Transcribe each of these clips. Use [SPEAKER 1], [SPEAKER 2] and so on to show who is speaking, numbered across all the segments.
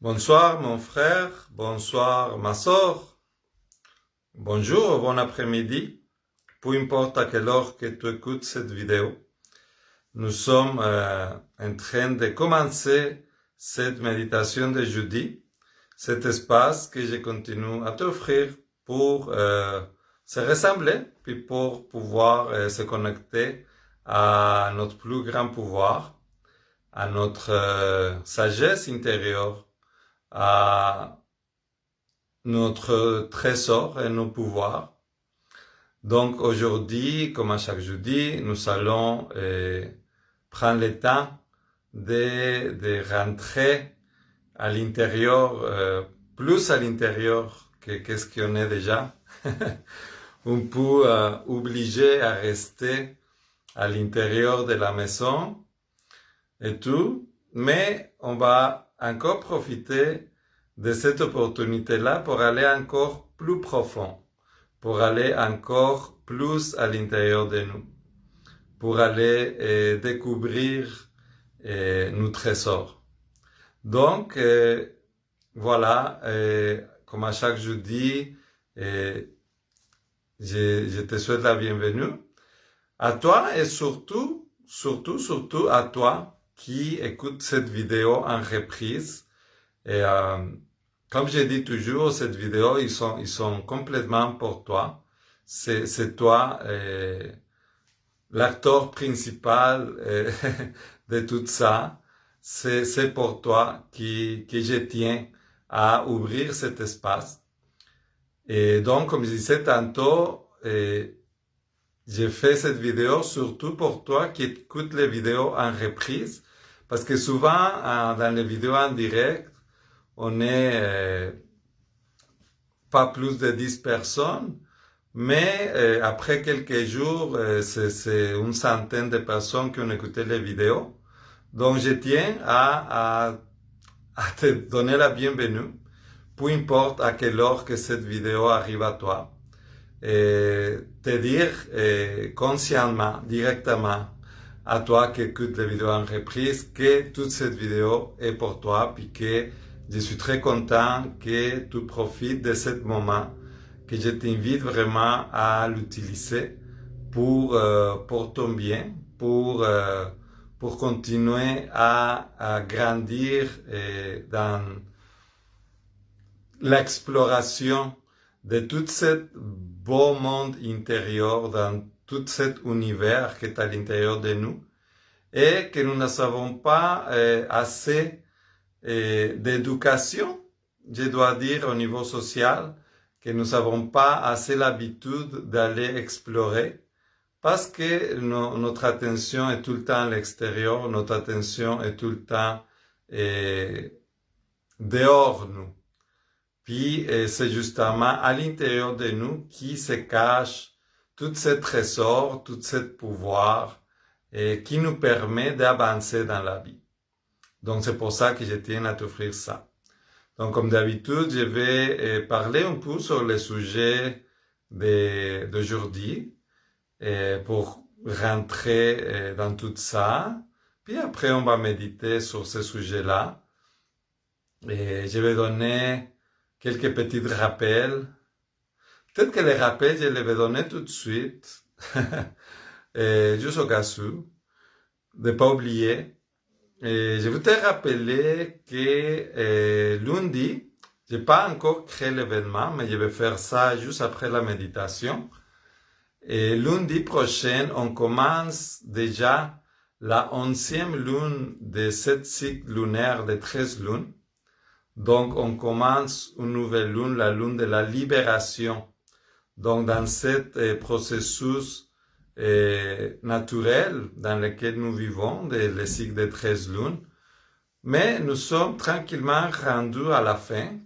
[SPEAKER 1] Bonsoir mon frère, bonsoir ma sœur, bonjour, bon après-midi, peu importe à quelle heure que tu écoutes cette vidéo. Nous sommes en train de commencer cette méditation de jeudi, cet espace que je continue à t'offrir pour se ressembler, puis pour pouvoir se connecter à notre plus grand pouvoir, à notre sagesse intérieure, à notre trésor et nos pouvoirs. Donc aujourd'hui, comme à chaque jeudi, nous allons prendre le temps de rentrer à l'intérieur, plus à l'intérieur que qu'est-ce qu'on est déjà. Un peu obligé à rester à l'intérieur de la maison et tout, mais on va encore profiter de cette opportunité-là pour aller encore plus profond, pour aller encore plus à l'intérieur de nous, pour aller découvrir nos trésors. Donc, voilà, comme à chaque jeudi, je te souhaite la bienvenue à toi et surtout à toi qui écoute cette vidéo en reprise. Et comme je dis toujours, cette vidéo, ils sont complètement pour toi. C'est toi l'acteur principal de tout ça. C'est pour toi que je tiens à ouvrir cet espace. Et donc, comme je disais tantôt, j'ai fait cette vidéo surtout pour toi qui écoutes les vidéos en reprise, parce que souvent, dans les vidéos en direct, on est pas plus de 10 personnes, mais après quelques jours, c'est une centaine de personnes qui ont écouté les vidéos. Donc, je tiens à te donner la bienvenue, peu importe à quelle heure que cette vidéo arrive à toi. Et te dire consciemment, directement à toi qui écoutes les vidéos en reprise, que toute cette vidéo est pour toi, puis que je suis très content que tu profites de ce moment, que je t'invite vraiment à l'utiliser pour ton bien, pour continuer à grandir dans l'exploration de tout ce beau monde intérieur, dans tout cet univers qui est à l'intérieur de nous, et que nous ne savons pas assez d'éducation, je dois dire, au niveau social, que nous n'avons pas assez l'habitude d'aller explorer, parce que notre attention est tout le temps à l'extérieur, notre attention est tout le temps dehors nous. Puis c'est justement à l'intérieur de nous qui se cache tout ce trésor, tout ce pouvoir qui nous permet d'avancer dans la vie. Donc c'est pour ça que je tiens à t'offrir ça. Donc comme d'habitude, je vais parler un peu sur le sujet d'aujourd'hui pour rentrer dans tout ça. Puis après, on va méditer sur ce sujet-là. Et je vais donner quelques petits rappels. Peut-être que les rappels, je les vais donner tout de suite. Juste au cas où. De ne pas oublier. Je veux te rappeler que lundi, je n'ai pas encore créé l'événement, mais je vais faire ça juste après la méditation. Et lundi prochain, on commence déjà la 11e lune de cette cycle lunaire de 13 lunes. Donc, on commence une nouvelle lune, la lune de la libération. Donc, dans cet processus naturel dans lequel nous vivons, le cycle de 13 lunes. Mais nous sommes tranquillement rendus à la fin.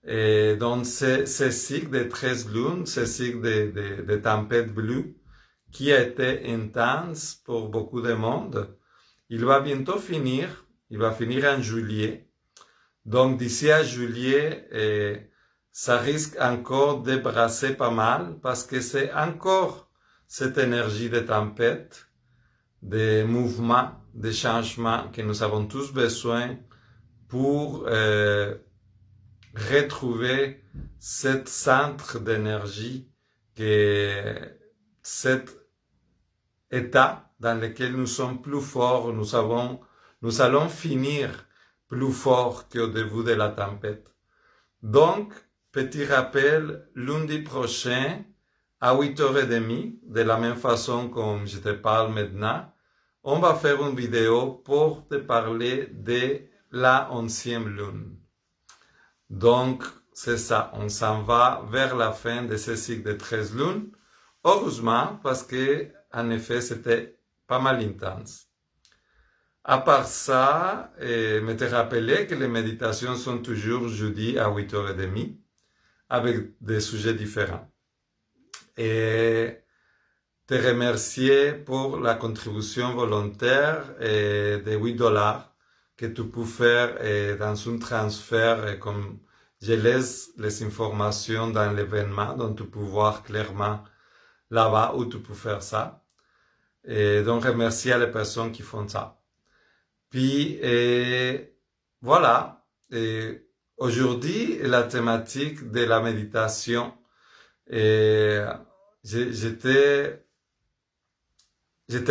[SPEAKER 1] Et donc, ce cycle de 13 lunes, ce cycle de tempête bleue, qui a été intense pour beaucoup de monde, il va bientôt finir. Il va finir en juillet. Donc, d'ici à juillet, ça risque encore de brasser pas mal parce que c'est encore cette énergie de tempête, de mouvement, de changement que nous avons tous besoin pour retrouver cet centre d'énergie, cet état dans lequel nous sommes plus forts, nous allons finir plus forts qu'au début de la tempête. Donc, petit rappel, lundi prochain, à 8h30, de la même façon comme je te parle maintenant, on va faire une vidéo pour te parler de la 11e lune. Donc, c'est ça, on s'en va vers la fin de ce cycle de 13 lunes. Heureusement, parce que, en effet, c'était pas mal intense. À part ça, me te rappeler que les méditations sont toujours jeudi à 8h30, avec des sujets différents. Et te remercier pour la contribution volontaire de $8 que tu peux faire dans un transfert, comme je laisse les informations dans l'événement, donc tu peux voir clairement là-bas où tu peux faire ça. Et donc, remercier les personnes qui font ça. Puis, voilà. Aujourd'hui, la thématique de la méditation, j'étais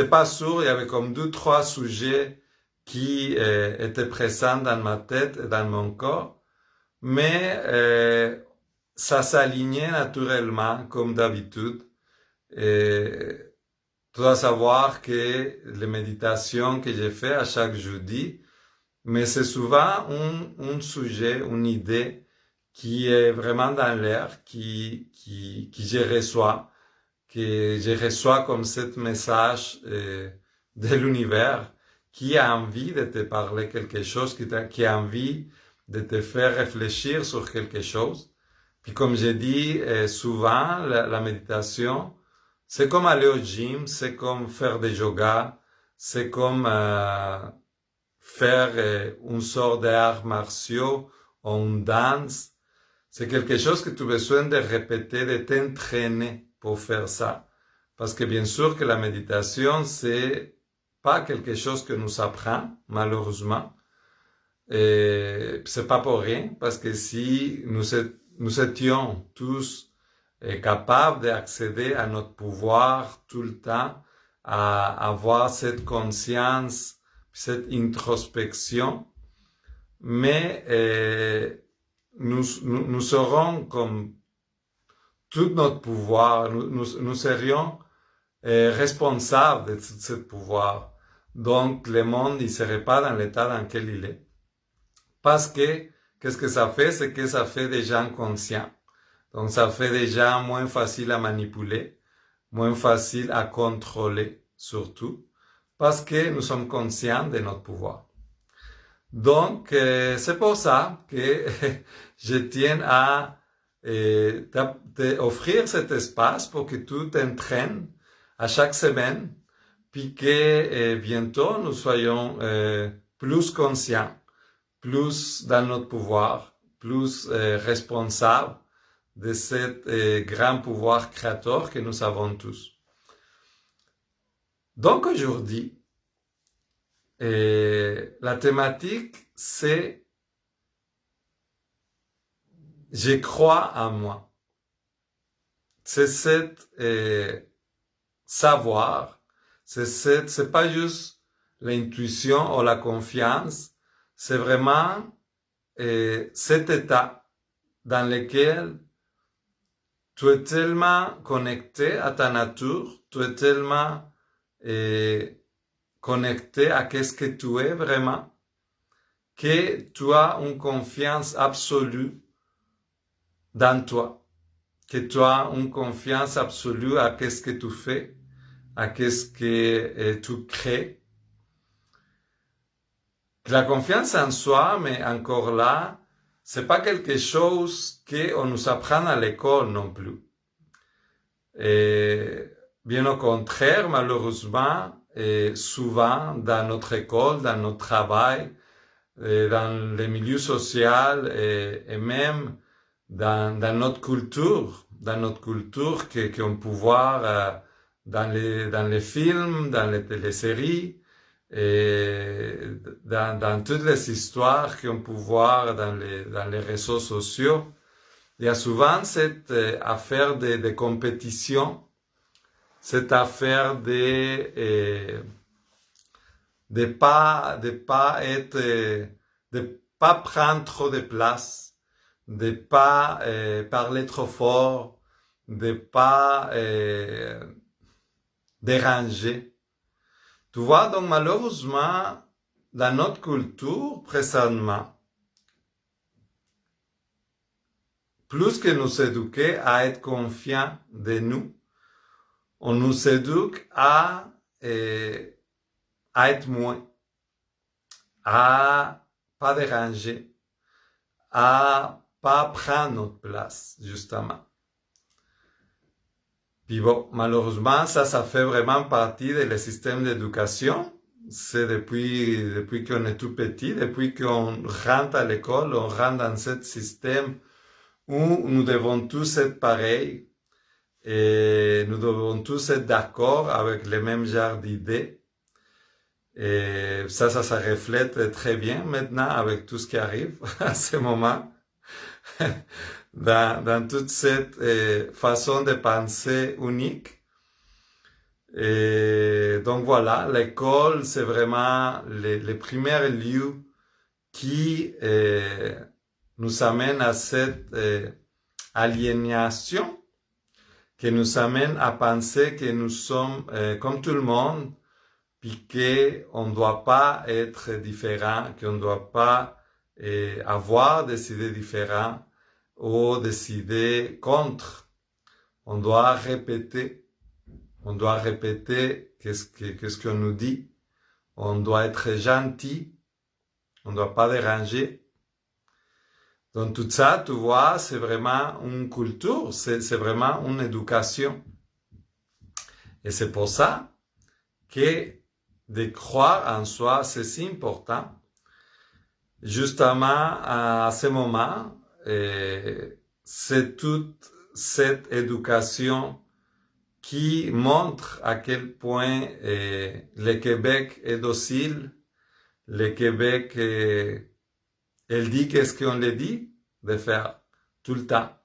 [SPEAKER 1] pas sûr, il y avait comme 2-3 sujets qui étaient présents dans ma tête et dans mon corps, mais ça s'alignait naturellement comme d'habitude. Tu dois savoir que les méditations que j'ai fait à chaque jeudi, mais c'est souvent un sujet, une idée qui est vraiment dans l'air, que je reçois comme ce message de l'univers qui a envie de te parler quelque chose, qui a envie de te faire réfléchir sur quelque chose. Puis comme j'ai dit souvent, la méditation, c'est comme aller au gym, c'est comme faire des yoga, c'est comme faire une sorte d'arts martiaux ou une danse. C'est quelque chose que tu as besoin de répéter, de t'entraîner pour faire ça. Parce que bien sûr que la méditation, c'est pas quelque chose que nous apprend, malheureusement. Et c'est pas pour rien, parce que si nous étions tous capables d'accéder à notre pouvoir tout le temps, à avoir cette conscience, cette introspection, mais nous serons comme tout notre pouvoir, nous serions responsables de tout ce pouvoir. Donc, le monde, il serait pas dans l'état dans lequel il est. Parce que, qu'est-ce que ça fait? C'est que ça fait des gens conscients. Donc, ça fait des gens moins faciles à manipuler, moins faciles à contrôler, surtout, parce que nous sommes conscients de notre pouvoir. Donc, c'est pour ça que je tiens à t'offrir cet espace pour que tu t'entraînes à chaque semaine, puis que bientôt nous soyons plus conscients, plus dans notre pouvoir, plus responsables de cet grand pouvoir créateur que nous avons tous. Donc aujourd'hui, la thématique, c'est « Je crois en moi ». C'est cet savoir, c'est pas juste l'intuition ou la confiance, c'est vraiment cet état dans lequel tu es tellement connecté à ta nature, tu es tellement connecté à qu'est-ce que tu es vraiment, que tu as une confiance absolue dans toi, que tu as une confiance absolue à qu'est-ce que tu fais, à qu'est-ce que tu crées. La confiance en soi, mais encore là, c'est pas quelque chose qu'on nous apprend à l'école non plus. Et bien au contraire, malheureusement, et souvent dans notre école, dans notre travail, dans les milieux sociaux et même dans notre culture qu'on peut voir dans les films, dans les téléséries, et dans toutes les histoires qu'on peut voir dans les réseaux sociaux, il y a souvent cette affaire de compétition, cette affaire de pas être, de pas prendre trop de place, de pas parler trop fort, de pas déranger. Tu vois, donc malheureusement, dans notre culture présentement, plus que nous éduquer à être confiants de nous, on nous éduque à être moins, à pas déranger, à pas prendre notre place, justement. Puis bon, malheureusement, ça fait vraiment partie des systèmes d'éducation. C'est depuis qu'on est tout petit, depuis qu'on rentre à l'école, on rentre dans ce système où nous devons tous être pareils et nous devons tous être d'accord avec les mêmes genres d'idées. Et ça se reflète très bien maintenant avec tout ce qui arrive à ce moment. Dans toute cette façon de penser unique. Et donc voilà, l'école, c'est vraiment les premiers lieux qui nous amènent à cette aliénation, qui nous amène à penser que nous sommes comme tout le monde, puis qu'on ne doit pas être différent, qu'on ne doit pas avoir des idées différentes, ou décider contre. On doit répéter qu'est-ce qu'on nous dit. On doit être gentil. On ne doit pas déranger. Donc tout ça, tu vois, c'est vraiment une culture, c'est vraiment une éducation. Et c'est pour ça que de croire en soi, c'est si important. Justement, à ce moment, c'est toute cette éducation qui montre à quel point le Québec est docile, le Québec, elle dit qu'est-ce qu'on lui dit de faire tout le temps,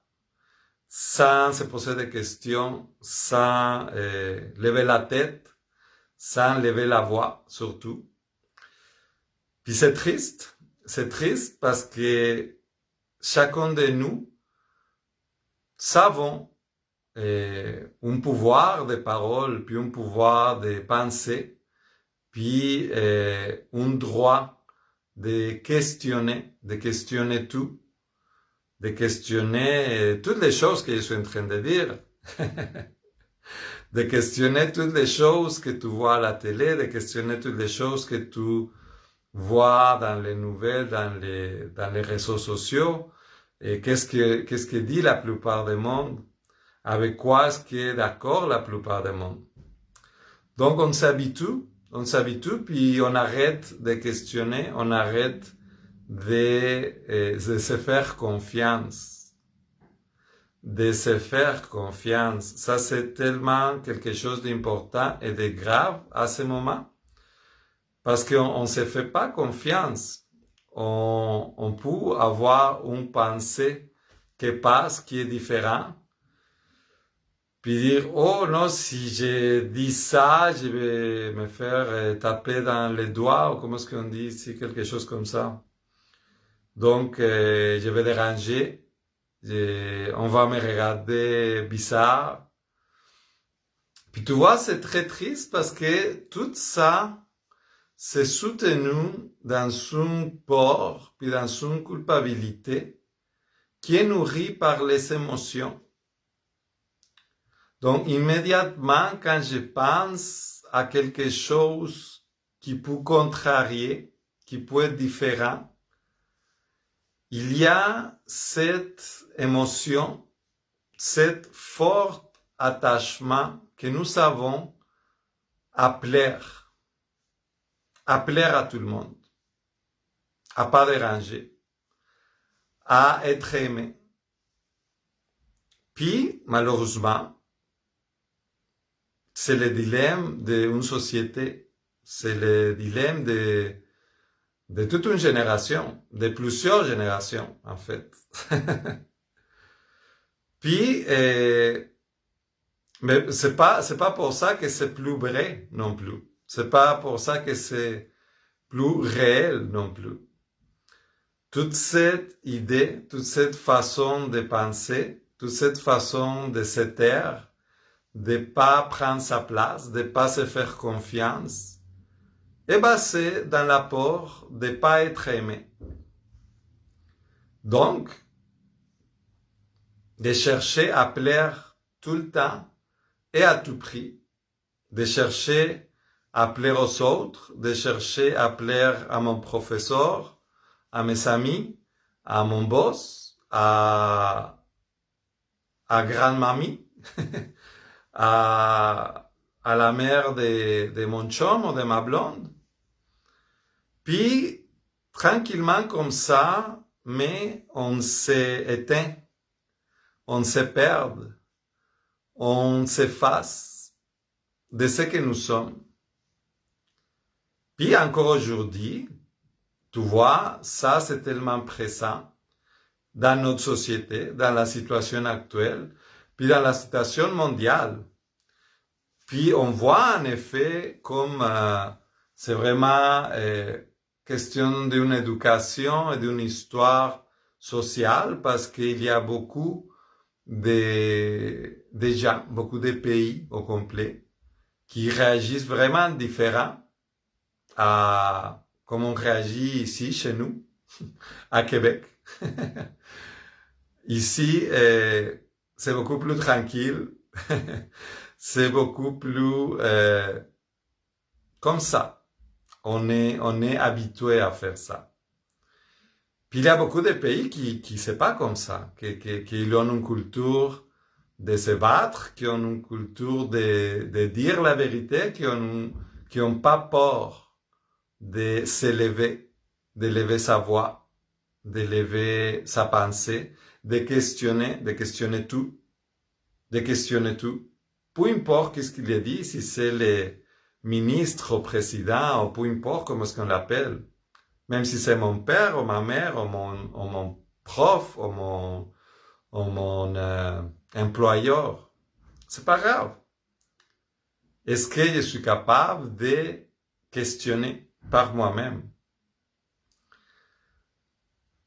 [SPEAKER 1] sans se poser des questions, sans lever la tête, sans lever la voix surtout. Puis c'est triste parce que chacun de nous savons un pouvoir de parole, puis un pouvoir de pensée, puis un droit de questionner tout, de questionner toutes les choses que je suis en train de dire, de questionner toutes les choses que tu vois à la télé, de questionner toutes les choses que tu vois dans les nouvelles, dans les réseaux sociaux, et qu'est-ce que dit la plupart des mondes, avec quoi est-ce qui est d'accord la plupart des mondes. Donc on s'habitue, puis on arrête de questionner, on arrête de se faire confiance. Ça, c'est tellement quelque chose d'important et de grave à ce moment, parce qu'on ne se fait pas confiance. On peut avoir une pensée qui passe, qui est différente, puis dire, oh non, si je dis ça, je vais me faire taper dans les doigts, ou comment est-ce qu'on dit ici, quelque chose comme ça. Donc, je vais déranger, on va me regarder bizarre. Puis tu vois, c'est très triste parce que tout ça, c'est soutenu dans une peur, puis dans une culpabilité qui est nourrie par les émotions. Donc, immédiatement, quand je pense à quelque chose qui peut contrarier, qui peut être différent, il y a cette émotion, cet fort attachement que nous avons à plaire à tout le monde, à pas déranger, à être aimé. Puis, malheureusement, c'est le dilemme d'une société, c'est le dilemme de toute une génération, de plusieurs générations, en fait. Puis, mais c'est pas pour ça que c'est plus vrai non plus. C'est pas pour ça que c'est plus réel non plus. Toute cette idée, toute cette façon de penser, toute cette façon de se taire, de pas prendre sa place, de pas se faire confiance, est basée dans l'apport de pas être aimé. Donc, de chercher à plaire tout le temps et à tout prix, de chercher à plaire aux autres, de chercher à plaire à mon professeur, à mes amis, à mon boss, à grand-mamie, à la mère de mon chum ou de ma blonde. Puis, tranquillement comme ça, mais on s'est éteint, on se perd, on s'efface de ce que nous sommes. Puis encore aujourd'hui, tu vois, ça c'est tellement présent dans notre société, dans la situation actuelle, puis dans la situation mondiale. Puis on voit en effet comme c'est vraiment question d'une éducation et d'une histoire sociale, parce qu'il y a beaucoup de gens, beaucoup de pays au complet, qui réagissent vraiment différent à comme on réagit ici, chez nous, à Québec. Ici, c'est beaucoup plus tranquille. C'est beaucoup plus comme ça. On est habitué à faire ça. Puis il y a beaucoup de pays qui c'est pas comme ça, qui ont une culture de se battre, qui ont une culture de dire la vérité, qui ont pas peur de s'élever, de lever sa voix, de lever sa pensée, de questionner tout, Peu importe qu'est-ce qu'il a dit, si c'est le ministre ou président, ou peu importe comment est-ce qu'on l'appelle. Même si c'est mon père, ou ma mère, ou mon prof, ou mon employeur. C'est pas grave. Est-ce que je suis capable de questionner par moi-même?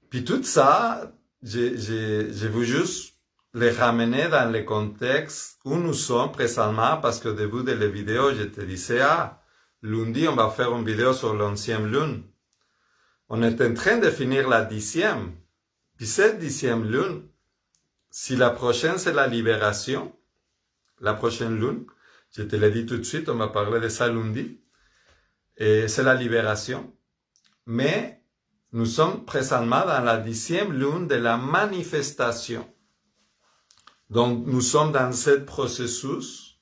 [SPEAKER 1] Puis tout ça, je veux juste les ramener dans le contexte où nous sommes présentement, parce qu'au début de la vidéo, je te disais, lundi, on va faire une vidéo sur l'11e lune. On est en train de finir la 10e. Puis cette 10e lune, si la prochaine c'est la libération, la prochaine lune, je te l'ai dit tout de suite, on va parler de ça lundi, et c'est la libération. Mais nous sommes présentement dans la 10e lune de la manifestation. Donc, nous sommes dans ce processus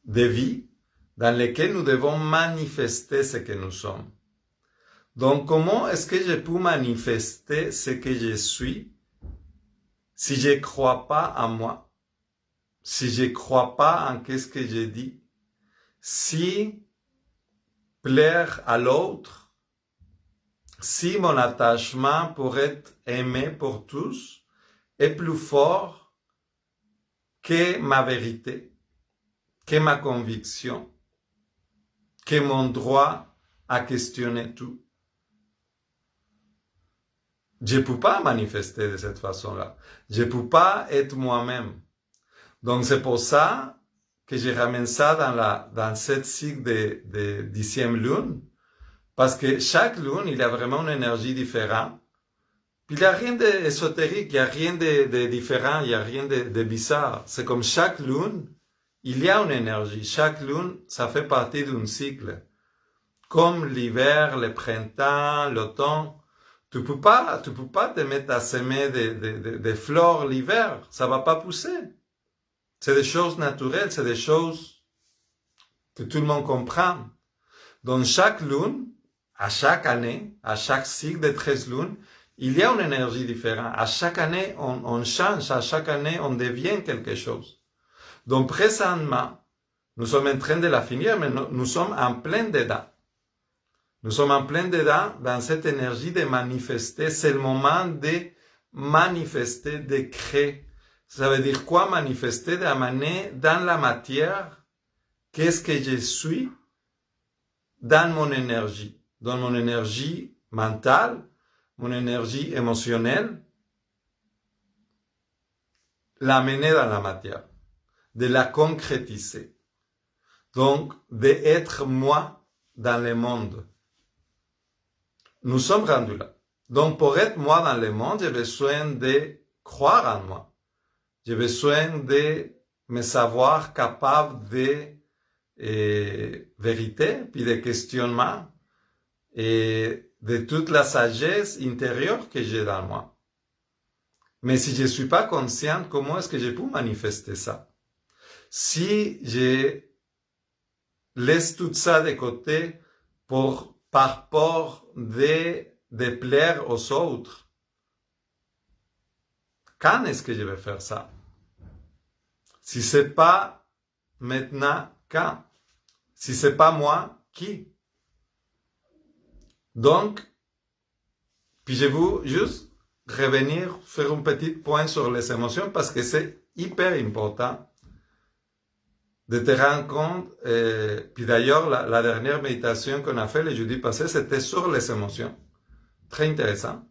[SPEAKER 1] de vie dans lequel nous devons manifester ce que nous sommes. Donc, comment est-ce que je peux manifester ce que je suis si je ne crois pas en moi, si je ne crois pas en ce que je dis, si plaire à l'autre, si mon attachement pour être aimé pour tous est plus fort que ma vérité, que ma conviction, que mon droit à questionner tout. Je ne peux pas manifester de cette façon-là. Je ne peux pas être moi-même. Donc c'est pour ça que je ramène ça dans cette cycle de 10e lune, parce que chaque lune, il y a vraiment une énergie différente. Puis il n'y a rien d'ésotérique, il n'y a rien de différent, il n'y a rien de bizarre. C'est comme chaque lune, il y a une énergie. Chaque lune, ça fait partie d'un cycle. Comme l'hiver, le printemps, l'automne. Tu peux pas te mettre à semer des fleurs l'hiver. Ça va pas pousser. C'est des choses naturelles, c'est des choses que tout le monde comprend. Donc chaque lune, à chaque année, à chaque cycle de 13 lunes, il y a une énergie différente. À chaque année, on change. À chaque année, on devient quelque chose. Donc, présentement, nous sommes en train de la finir, mais nous sommes en plein dedans. Nous sommes en plein dedans, dans cette énergie de manifester. C'est le moment de manifester, de créer. Ça veut dire quoi manifester? D'amener dans la matière qu'est-ce que je suis dans mon énergie mentale, mon énergie émotionnelle, l'amener dans la matière, de la concrétiser. Donc, d'être moi dans le monde. Nous sommes rendus là. Donc, pour être moi dans le monde, j'ai besoin de croire en moi. J'ai besoin de me savoir capable de vérité, puis de questionnement, et de toute la sagesse intérieure que j'ai dans moi. Mais si je ne suis pas consciente, comment est-ce que je peux manifester ça? Si je laisse tout ça de côté par peur de plaire aux autres, quand est-ce que je vais faire ça? Si c'est pas maintenant, quand? Si c'est pas moi, qui? Donc, puis je veux juste revenir, faire un petit point sur les émotions parce que c'est hyper important de te rendre compte. Puis d'ailleurs, la dernière méditation qu'on a fait le jeudi passé, c'était sur les émotions. Très intéressant.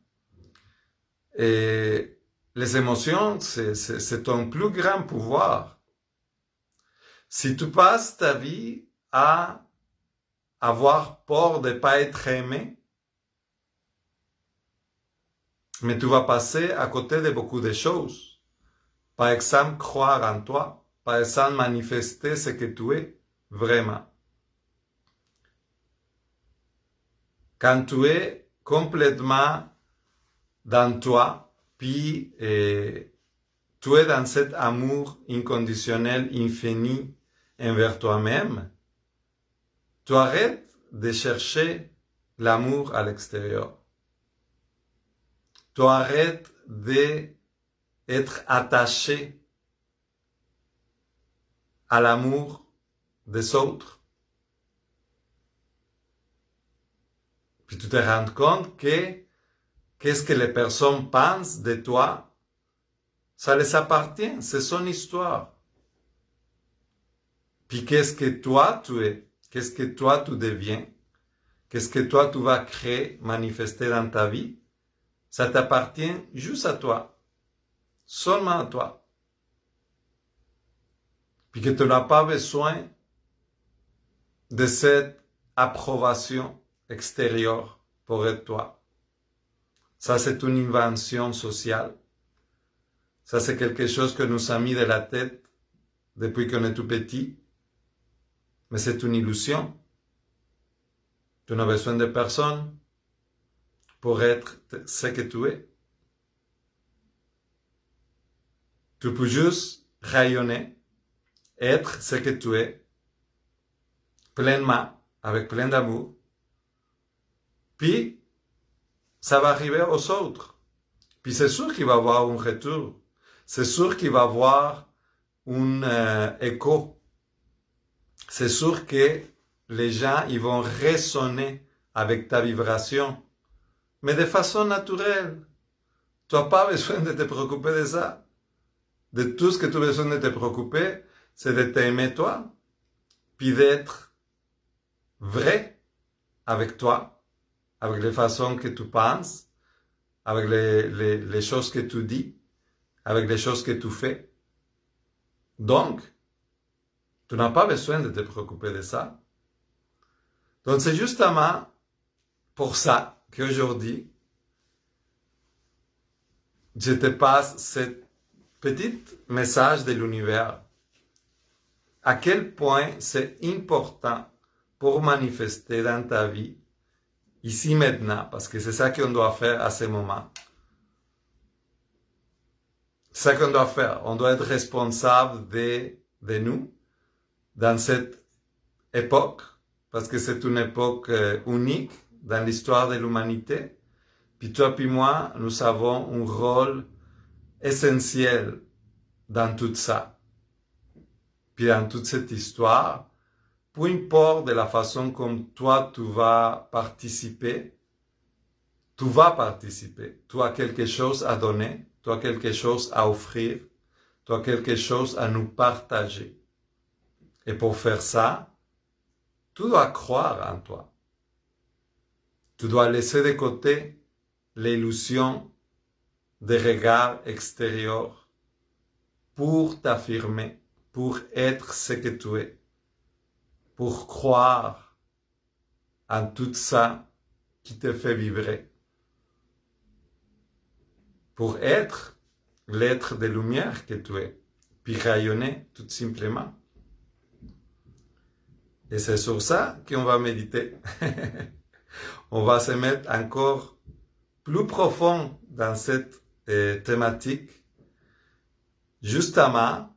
[SPEAKER 1] Et les émotions, c'est ton plus grand pouvoir. Si tu passes ta vie à avoir peur de ne pas être aimé, mais tu vas passer à côté de beaucoup de choses. Par exemple, croire en toi. Par exemple, manifester ce que tu es vraiment. Quand tu es complètement dans toi, puis tu es dans cet amour inconditionnel, infini envers toi-même, tu arrêtes de chercher l'amour à l'extérieur. Tu arrêtes d'être attaché à l'amour des autres. Puis tu te rends compte que qu'est-ce que les personnes pensent de toi, ça les appartient, c'est son histoire. Puis qu'est-ce que toi tu es, qu'est-ce que toi tu deviens, qu'est-ce que toi tu vas créer, manifester dans ta vie, ça t'appartient juste à toi, seulement à toi. Puis que tu n'as pas besoin de cette approbation extérieure pour être toi. Ça, c'est une invention sociale. Ça, c'est quelque chose que nous a mis de la tête depuis qu'on est tout petit. Mais c'est une illusion. Tu n'as besoin de personne pour être ce que tu es. Tu peux juste rayonner, être ce que tu es, pleinement, avec plein d'amour. Puis, ça va arriver aux autres. Puis c'est sûr qu'il va y avoir un retour. C'est sûr qu'il va y avoir un écho. C'est sûr que les gens ils vont résonner avec ta vibration. Mais de façon naturelle. Tu n'as pas besoin de te préoccuper de ça. De tout ce que tu as besoin de te préoccuper, c'est de t'aimer toi, puis d'être vrai avec toi, avec les façons que tu penses, avec les choses que tu dis, avec les choses que tu fais. Donc, tu n'as pas besoin de te préoccuper de ça. Donc, c'est justement pour ça qu'aujourd'hui, je te passe ce petit message de l'univers. À quel point c'est important pour manifester dans ta vie, ici maintenant, parce que c'est ça qu'on doit faire à ce moment. C'est ça qu'on doit faire. On doit être responsable de nous dans cette époque, parce que c'est une époque unique dans l'histoire de l'humanité. Puis toi puis moi, nous avons un rôle essentiel dans tout ça. Puis dans toute cette histoire, peu importe de la façon comme toi tu vas participer, tu as quelque chose à donner, tu as quelque chose à offrir, tu as quelque chose à nous partager. Et pour faire ça, tu dois croire en toi. Tu dois laisser de côté l'illusion des regards extérieurs pour t'affirmer, pour être ce que tu es, pour croire en tout ça qui te fait vibrer, pour être l'être de lumière que tu es, puis rayonner tout simplement. Et c'est sur ça qu'on va méditer. On va se mettre encore plus profond dans cette thématique, justement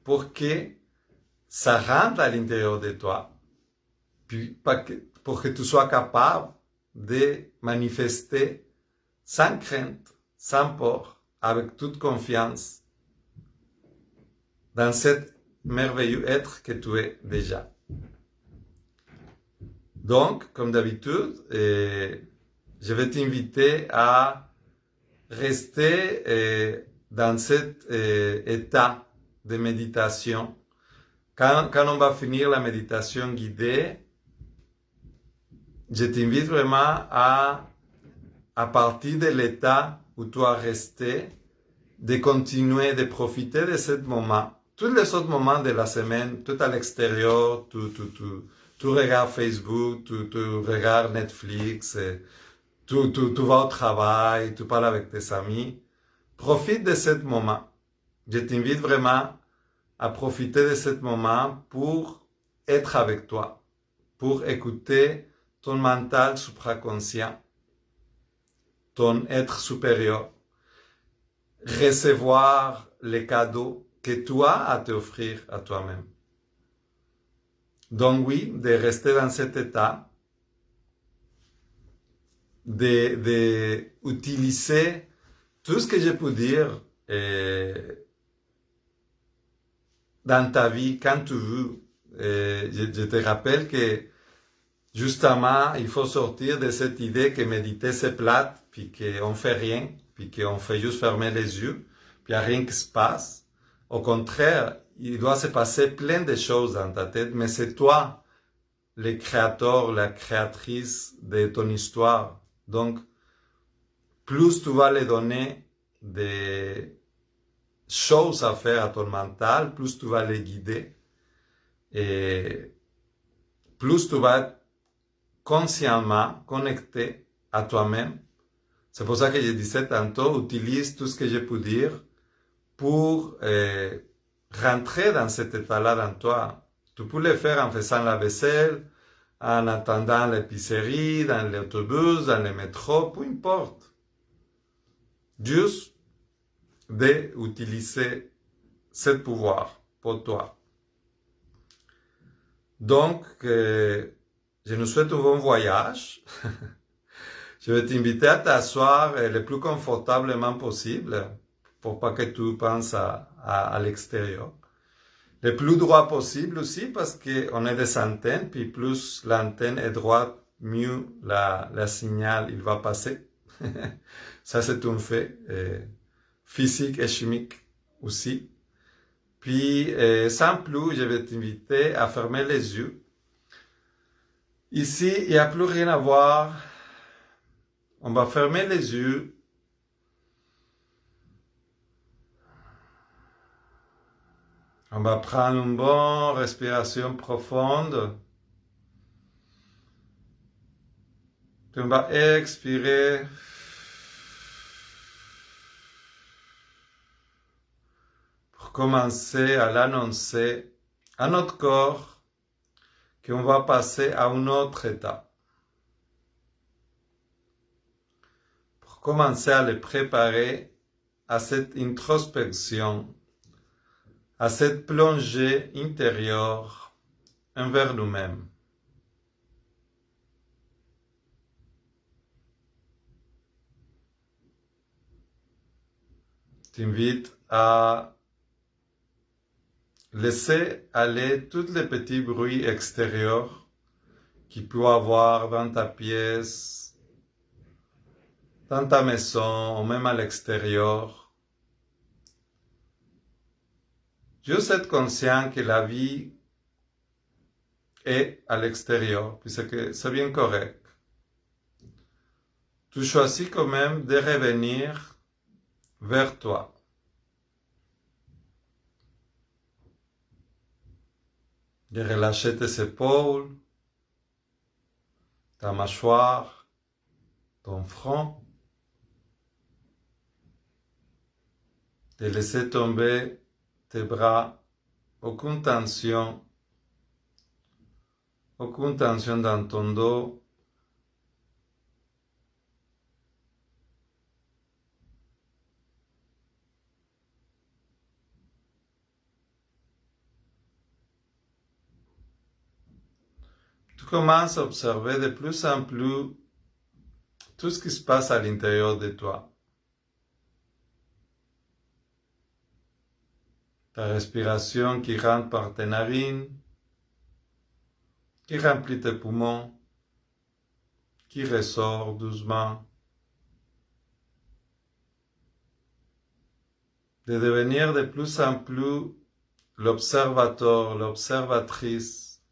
[SPEAKER 1] pour que ça rentre à l'intérieur de toi, puis pour que tu sois capable de manifester sans crainte, sans peur, avec toute confiance dans cet merveilleux être que tu es déjà. Donc, comme d'habitude, je vais t'inviter à rester dans cet état de méditation. Quand on va finir la méditation guidée, je t'invite vraiment à partir de l'état où tu as resté, de continuer de profiter de ce moment. Tous les autres moments de la semaine, tout à l'extérieur, tu regardes Facebook, tu regardes Netflix, tu vas au travail, tu parles avec tes amis. Profite de ce moment. Je t'invite vraiment à profiter de ce moment pour être avec toi, pour écouter ton mental supraconscient, ton être supérieur, recevoir les cadeaux que tu as à t'offrir à toi-même. Donc oui, de rester dans cet état, d'utiliser tout ce que je peux dire dans ta vie quand tu veux. Je te rappelle que justement, il faut sortir de cette idée que méditer c'est plate, puis qu'on fait rien, puis qu'on fait juste fermer les yeux, puis il n'y a rien qui se passe. Au contraire, il doit se passer plein de choses dans ta tête, mais c'est toi le créateur, la créatrice de ton histoire. Donc, plus tu vas lui donner des choses à faire à ton mental, plus tu vas les guider, et plus tu vas être consciemment connecté à toi-même. C'est pour ça que je disais tantôt, utilise tout ce que je peux dire pour rentrer dans cet état-là dans toi. Tu peux le faire en faisant la vaisselle, en attendant l'épicerie, dans l'autobus, dans le métro, peu importe. Juste d'utiliser ce pouvoir pour toi. Donc, je nous souhaite un bon voyage. Je vais t'inviter à t'asseoir le plus confortablement possible pour pas que tu penses à l'extérieur. Le plus droit possible aussi parce qu'on est des antennes, puis plus l'antenne est droite, mieux la signal il va passer. Ça c'est un fait physique et chimique aussi. Puis sans plus, je vais t'inviter à fermer les yeux. Ici, il n'y a plus rien à voir. On va fermer les yeux. On va prendre une bonne respiration profonde. Puis on va expirer. Pour commencer à l'annoncer à notre corps qu'on va passer à un autre état. Pour commencer à le préparer à cette introspection, à cette plongée intérieure envers nous-mêmes. Je t'invite à laissez aller tous les petits bruits extérieurs qu'il peut y avoir dans ta pièce, dans ta maison, ou même à l'extérieur. Juste être conscient que la vie est à l'extérieur, puisque c'est bien correct. Tu choisis quand même de revenir vers toi. De relâcher tes épaules, ta mâchoire, ton front. De laisser tomber tes bras, aucune tension dans ton dos. Tu commences à observer de plus en plus tout ce qui se passe à l'intérieur de toi. Ta respiration qui rentre par tes narines, qui remplit tes poumons, qui ressort doucement. De devenir de plus en plus l'observateur, l'observatrice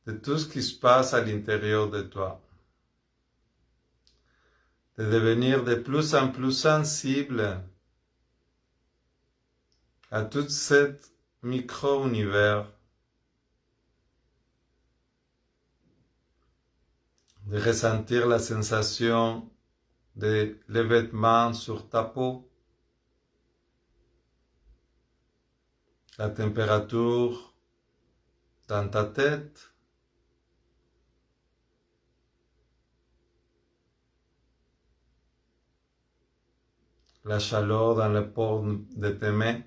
[SPEAKER 1] de tout ce qui se passe à l'intérieur de toi. De devenir de plus en plus sensible à tout cet micro-univers, de ressentir la sensation de les vêtements sur ta peau, la température dans ta tête, la chaleur dans les pores de tes mains.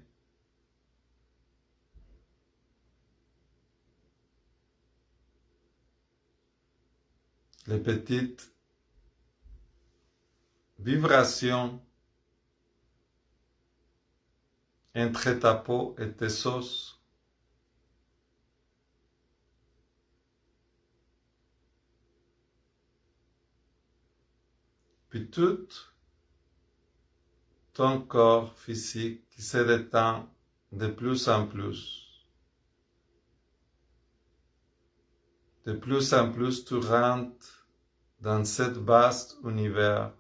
[SPEAKER 1] Les petites vibrations entre ta peau et tes os. Puis tout ton corps physique qui se détend de plus en plus. De plus en plus, tu rentres dans cet vaste univers.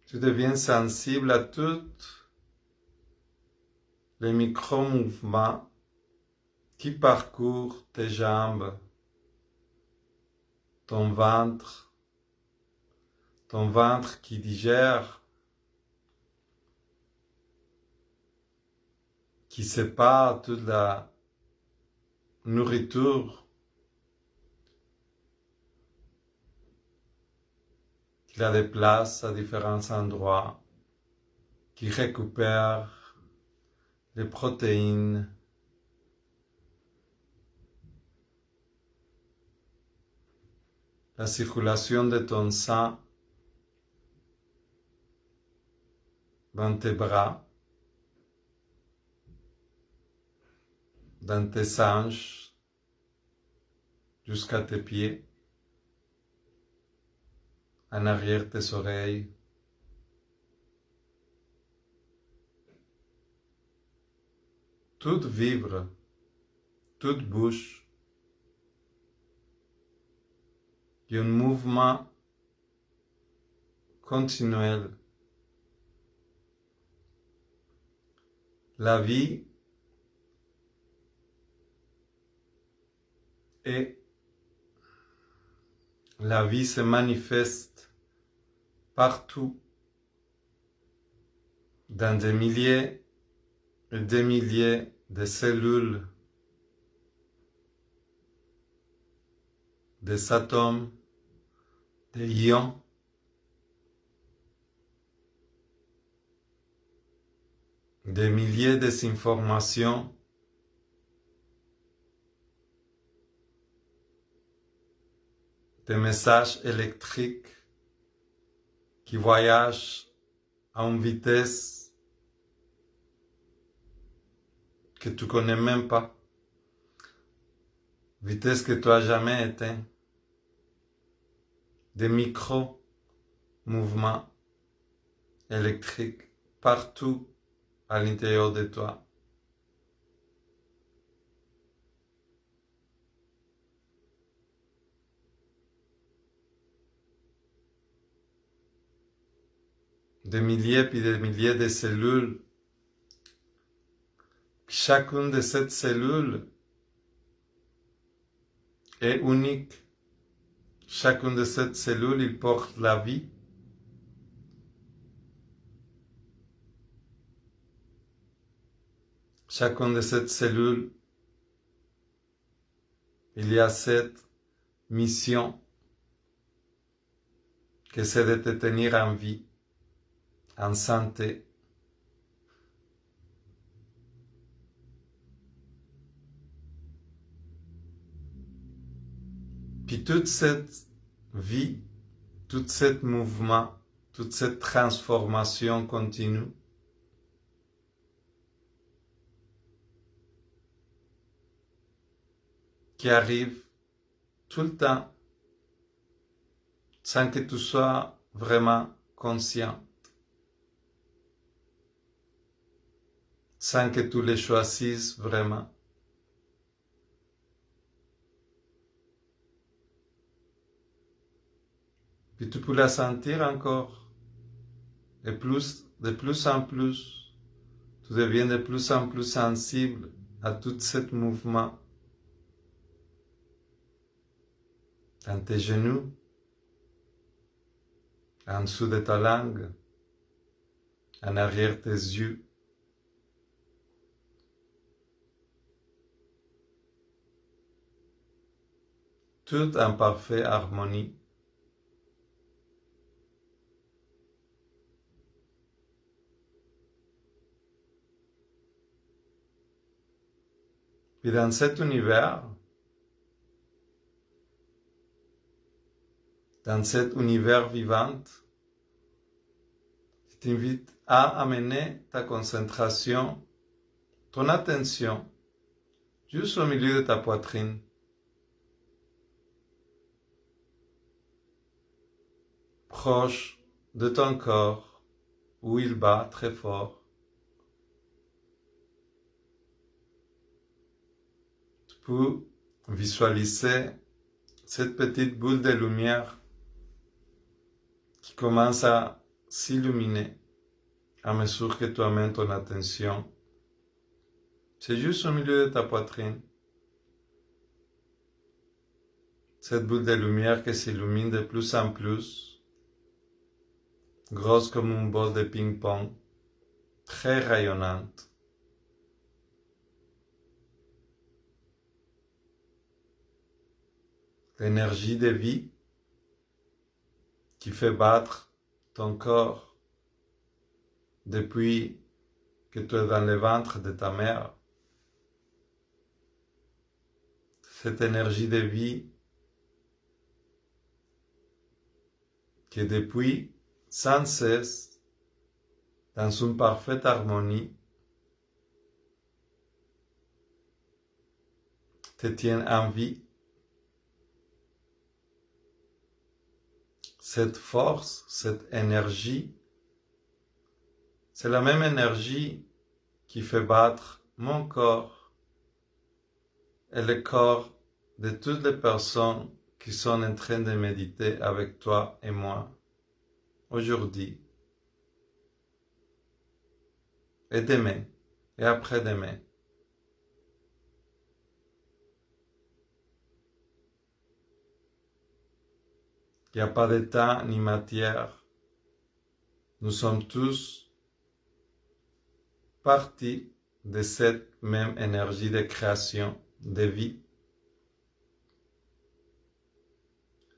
[SPEAKER 1] Tu deviens sensible à tous les micro-mouvements qui parcourent tes jambes, ton ventre qui digère, qui sépare toute la nourriture qui la déplace à différents endroits, qui récupère les protéines, la circulation de ton sang dans tes bras, dans tes hanches, jusqu'à tes pieds, en arrière tes oreilles. Tout vibre, tout bouge. Il y a un mouvement continuel. La vie se manifeste partout, dans des milliers et des milliers de cellules, des atomes, des ions, des milliers d'informations, des messages électriques qui voyagent à une vitesse que tu connais même pas, vitesse que tu n'as jamais éteint, des micro-mouvements électriques partout à l'intérieur de toi. Des milliers puis des milliers de cellules. Chacune de ces cellules est unique. Chacune de ces cellules, il porte la vie. Chacune de ces cellules, il y a cette mission que c'est de te tenir en vie, en santé. Puis toute cette vie, tout ce mouvement, toute cette transformation continue, qui arrive tout le temps, sans que tu sois vraiment conscient, sans que tu les choisisses vraiment. Puis tu peux la sentir encore, et de plus en plus, tu deviens de plus en plus sensible à tout ce mouvement dans tes genoux, en dessous de ta langue, en arrière tes yeux. Tout en parfaite harmonie. Puis dans cet univers vivant, je t'invite à amener ta concentration, ton attention, juste au milieu de ta poitrine. Proche de ton corps, où il bat très fort. Tu peux visualiser cette petite boule de lumière qui commence à s'illuminer à mesure que tu amènes ton attention. C'est juste au milieu de ta poitrine. Cette boule de lumière qui s'illumine de plus en plus, grosse comme une boule de ping-pong, très rayonnante. L'énergie de vie qui fait battre ton corps depuis que tu es dans le ventre de ta mère. Cette énergie de vie qui depuis, sans cesse, dans une parfaite harmonie, te tient en vie. Cette force, cette énergie, c'est la même énergie qui fait battre mon corps et le corps de toutes les personnes qui sont en train de méditer avec toi et moi aujourd'hui et demain et après-demain. Il n'y a pas de temps ni matière. Nous sommes tous partie de cette même énergie de création, de vie.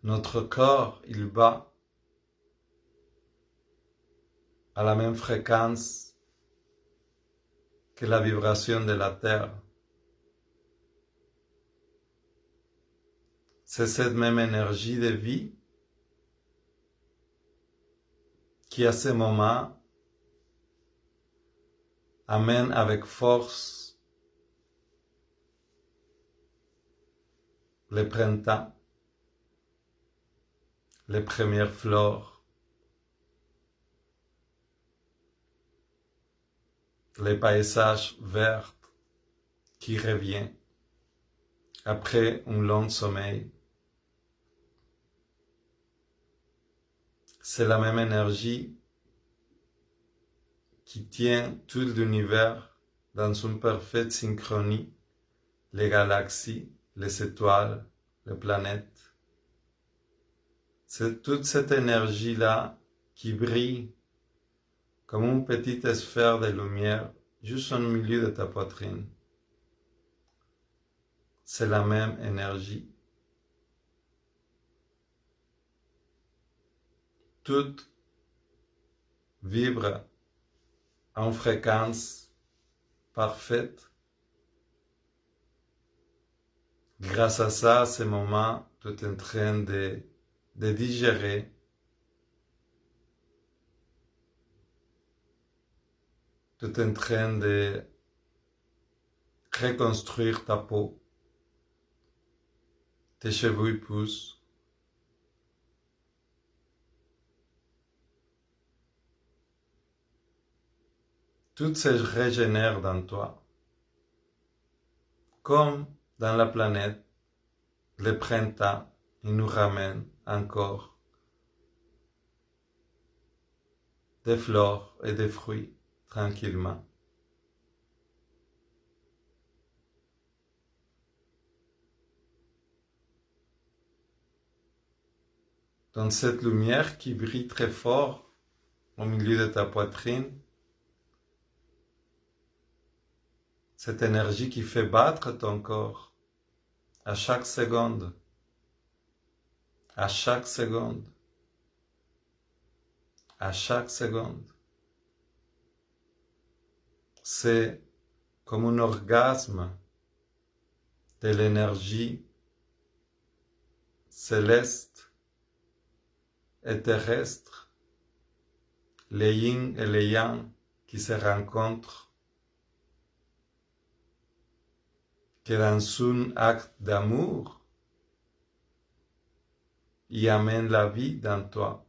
[SPEAKER 1] Notre corps, il bat à la même fréquence que la vibration de la terre. C'est cette même énergie de vie qui, à ce moment, amène avec force le printemps, les premières fleurs, les paysages verts qui reviennent après un long sommeil. C'est la même énergie qui tient tout l'univers dans une parfaite synchronie, les galaxies, les étoiles, les planètes. C'est toute cette énergie-là qui brille comme une petite sphère de lumière juste au milieu de ta poitrine. C'est la même énergie. Tout vibre en fréquence parfaite. Grâce à ça, à ce moment, tu es en train de digérer, tu es en train de reconstruire ta peau, tes cheveux poussent, tout se régénère dans toi, comme dans la planète, le printemps, il nous ramène encore des fleurs et des fruits tranquillement. Dans cette lumière qui brille très fort au milieu de ta poitrine, cette énergie qui fait battre ton corps à chaque seconde, à chaque seconde, à chaque seconde. C'est comme un orgasme de l'énergie céleste et terrestre, les yin et les yang qui se rencontrent, que dans un acte d'amour, y amène la vie dans toi,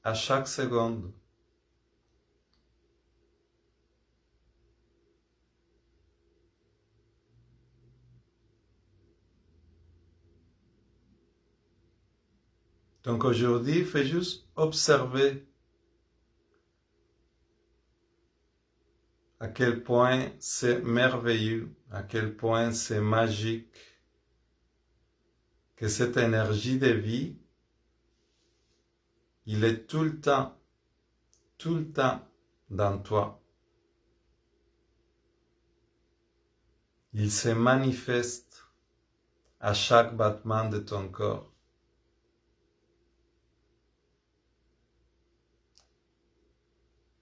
[SPEAKER 1] à chaque seconde. Donc aujourd'hui, fais juste observer à quel point c'est merveilleux, à quel point c'est magique que cette énergie de vie, il est tout le temps dans toi. Il se manifeste à chaque battement de ton corps.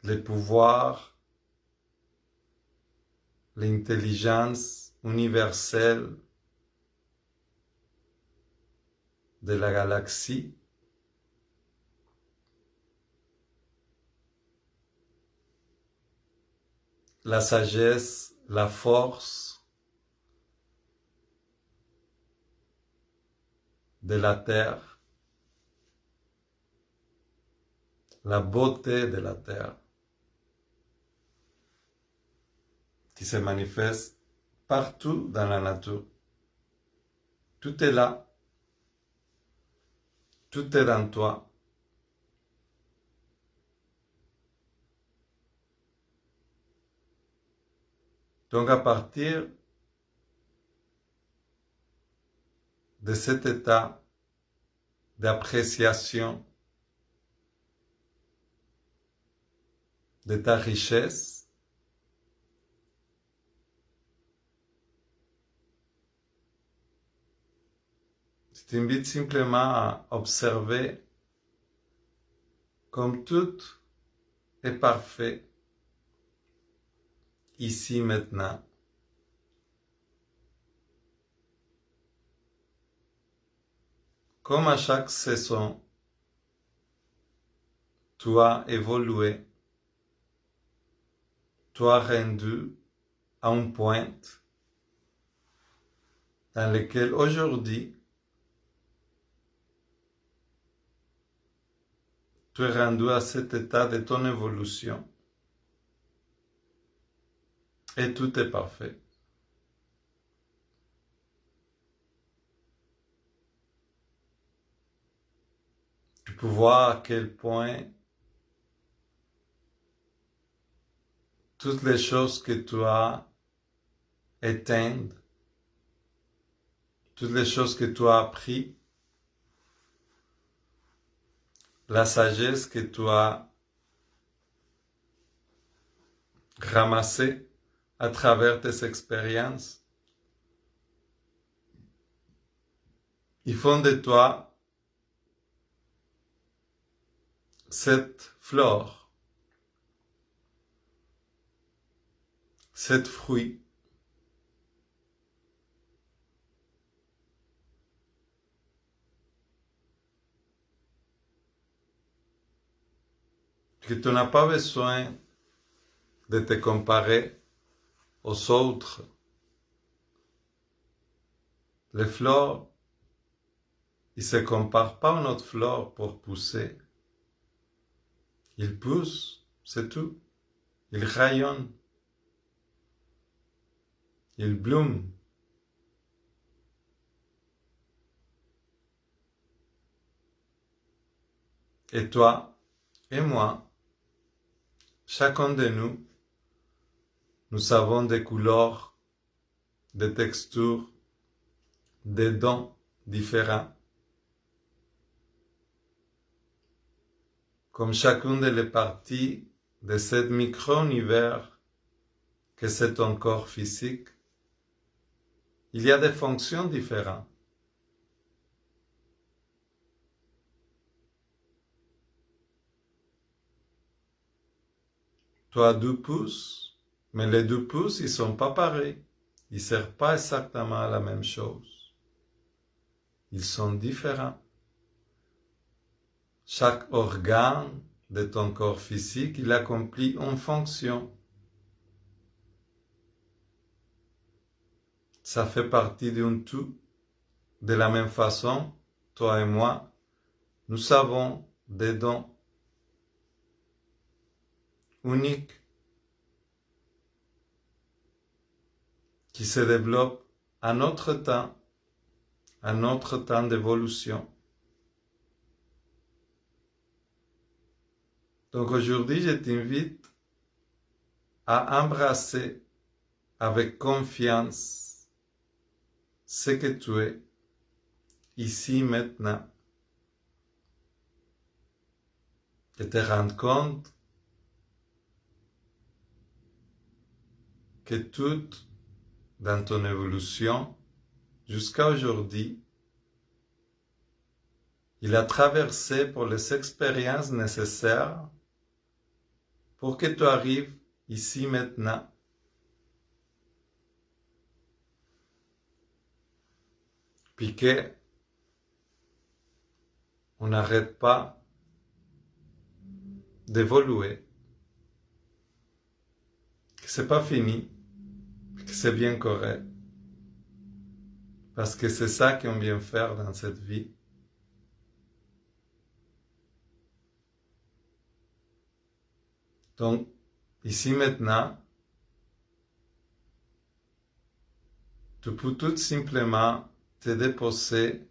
[SPEAKER 1] Le pouvoir, l'intelligence universelle de la galaxie la sagesse, la force de la terre, la beauté de la terre qui se manifeste partout dans la nature. Tout est là, tout est dans toi. Donc à partir de cet état d'appréciation de ta richesse, je t'invite simplement à observer comme tout est parfait ici maintenant. Comme à chaque saison, tu as évolué, tu as rendu à un point dans lequel aujourd'hui tu es rendu à cet état de ton évolution et tout est parfait. Tu peux voir à quel point toutes les choses que tu as éteintes, toutes les choses que tu as appris, la sagesse que tu as ramassée à travers tes expériences, ils font de toi cette fleur, cet fruit que tu n'as pas besoin de te comparer aux autres. Les fleurs, ils ne se comparent pas à une autre fleur pour pousser. Ils poussent, c'est tout. Ils rayonnent. Ils blooment. Et toi et moi, chacun de nous, nous avons des couleurs, des textures, des dons différents. Comme chacune des parties de ce micro-univers que c'est ton corps physique, il y a des fonctions différentes. Tu as 2 pouces, mais les 2 pouces, ils ne sont pas pareils. Ils ne servent pas exactement à la même chose. Ils sont différents. Chaque organe de ton corps physique, il accomplit une fonction. Ça fait partie d'un tout. De la même façon, toi et moi, nous avons des dons uniques qui se développent à notre temps d'évolution. Donc aujourd'hui, je t'invite à embrasser avec confiance ce que tu es, ici, maintenant, et te rendre compte que tout dans ton évolution, jusqu'à aujourd'hui, il a traversé pour les expériences nécessaires pour que tu arrives ici maintenant. Puis que on n'arrête pas d'évoluer, que c'est pas fini, que c'est bien correct. Parce que c'est ça qu'on vient faire dans cette vie. Donc, ici maintenant, tu peux tout simplement te déposer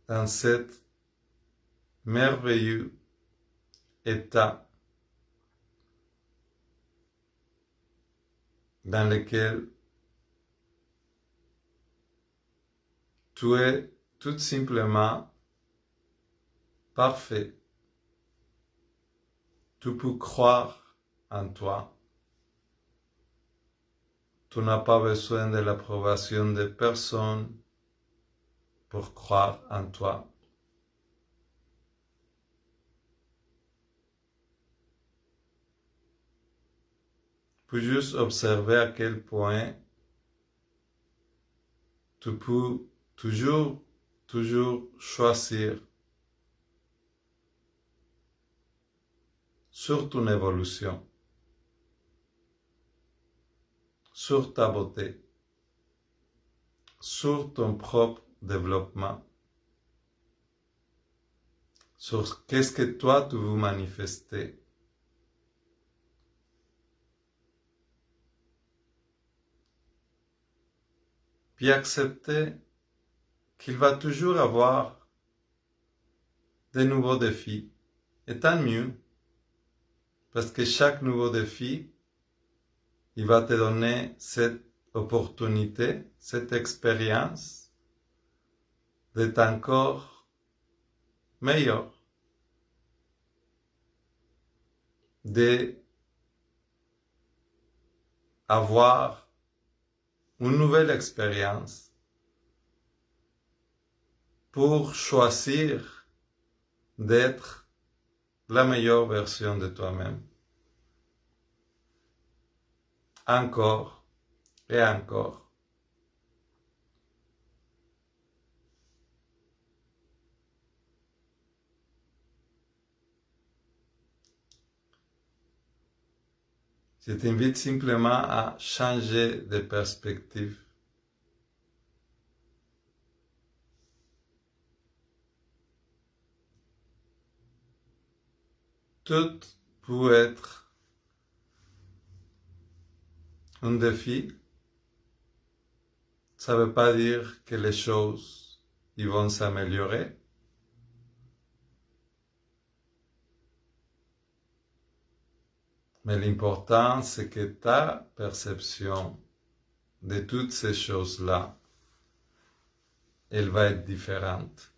[SPEAKER 1] dans cet merveilleux état dans lequel tu es tout simplement parfait. Tu peux croire en toi. Tu n'as pas besoin de l'approbation de personne pour croire en toi. Tu peux juste observer à quel point tu peux toujours choisir sur ton évolution. sur ta beauté, sur ton propre développement, sur qu'est-ce que toi tu veux manifester. Puis accepter qu'il va toujours avoir de nouveaux défis. Et tant mieux, parce que chaque nouveau défi, il va te donner cette opportunité, cette expérience d'être encore meilleur, d'avoir une nouvelle expérience pour choisir d'être la meilleure version de toi-même. Encore et encore. Je t'invite simplement à changer de perspective. Tout peut être un défi. Ça ne veut pas dire que les choses ils vont s'améliorer. Mais l'important, c'est que ta perception de toutes ces choses-là, elle va être différente.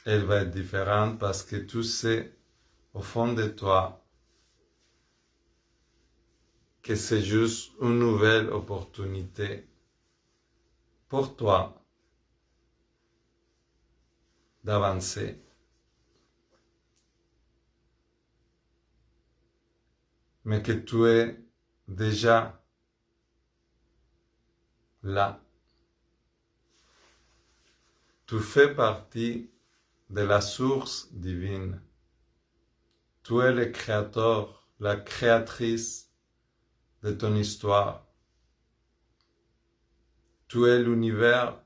[SPEAKER 1] Elle va être différente parce que tu sais, au fond de toi, que c'est juste une nouvelle opportunité pour toi d'avancer. Mais que tu es déjà là. Tu fais partie de la source divine. Tu es le créateur, la créatrice de ton histoire. Tu es l'univers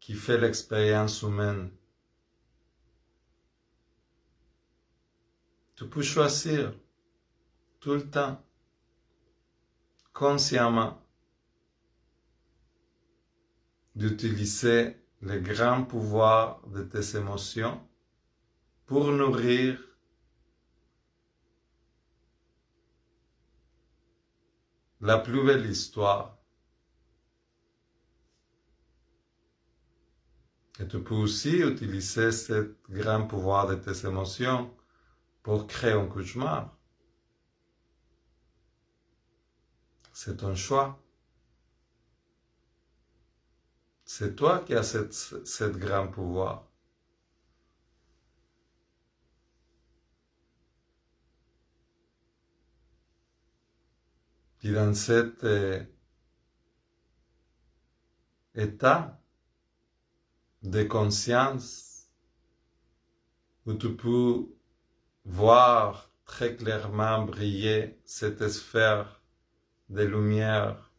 [SPEAKER 1] qui fait l'expérience humaine. Tu peux choisir tout le temps, consciemment, d'utiliser le grand pouvoir de tes émotions pour nourrir la plus belle histoire. Et tu peux aussi utiliser ce grand pouvoir de tes émotions pour créer un cauchemar. C'est ton choix. C'est toi qui as ce grand pouvoir. Puis dans cet état de conscience où tu peux voir très clairement briller cette sphère de lumière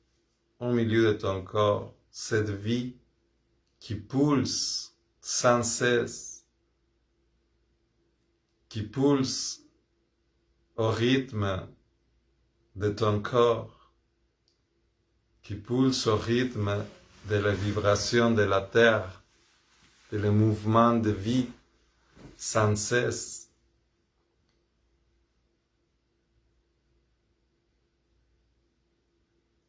[SPEAKER 1] au milieu de ton corps, cette vie qui pulse sans cesse, qui pulse au rythme de ton corps, qui pulse au rythme de la vibration de la terre, de le mouvement de vie sans cesse.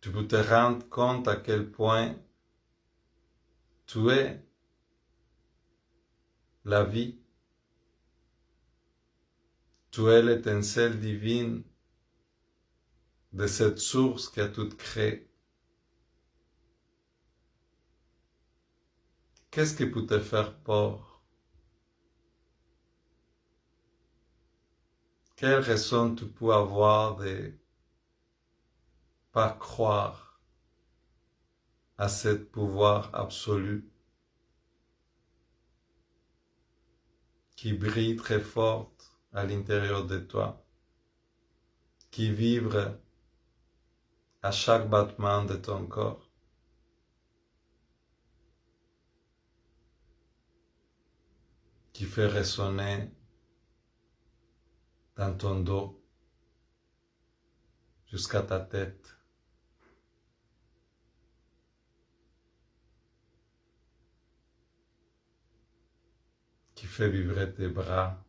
[SPEAKER 1] Tu peux te rendre compte à quel point tu es la vie. Tu es l'étincelle divine de cette source qui a tout créé. Qu'est-ce qui peut te faire peur? Quelle raison tu peux avoir de pas croire à ce pouvoir absolu qui brille très fort à l'intérieur de toi, qui vibre à chaque battement de ton corps. Qui fait résonner dans ton dos jusqu'à ta tête. Qui fait vibrer tes bras,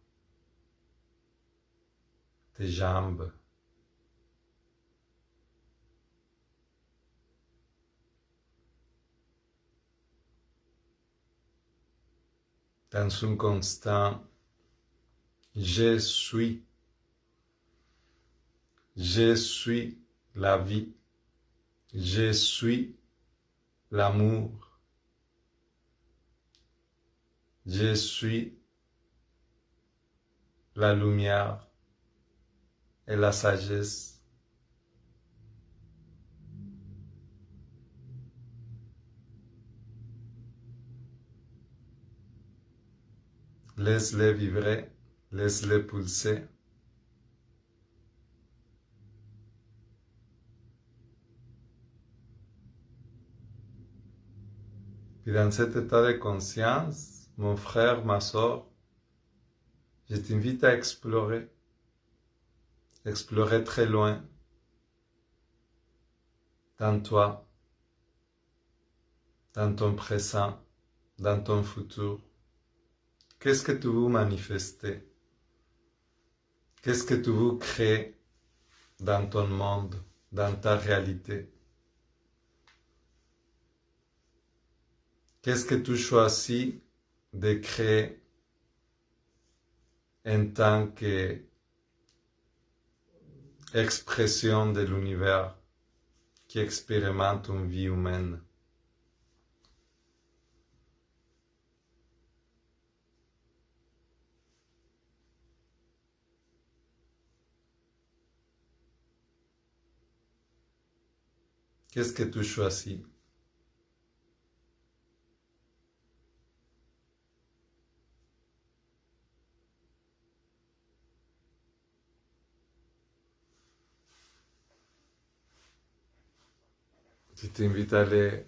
[SPEAKER 1] tes jambes, dans un constant je suis la vie, je suis l'amour, je suis la lumière et la sagesse. Laisse-les vibrer, laisse-les pulser. Puis dans cet état de conscience, mon frère, ma soeur, je t'invite à explorer très loin, dans toi, dans ton présent, dans ton futur. Qu'est-ce que tu veux manifester? Qu'est-ce que tu veux créer dans ton monde, dans ta réalité? Qu'est-ce que tu choisis de créer en tant qu'expression de l'univers qui expérimente une vie humaine? Qu'est-ce que tu choisis? Je t'invite à aller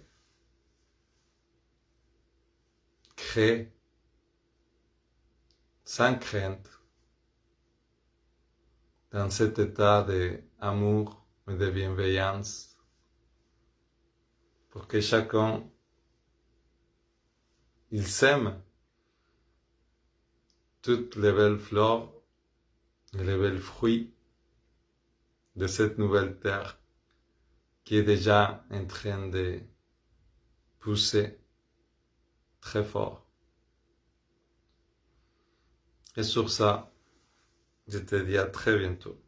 [SPEAKER 1] créer sans crainte dans cet état d'amour et de bienveillance pour que chacun il sème toutes les belles fleurs et les belles fruits de cette nouvelle terre qui est déjà en train de pousser très fort. Et sur ça, je te dis à très bientôt.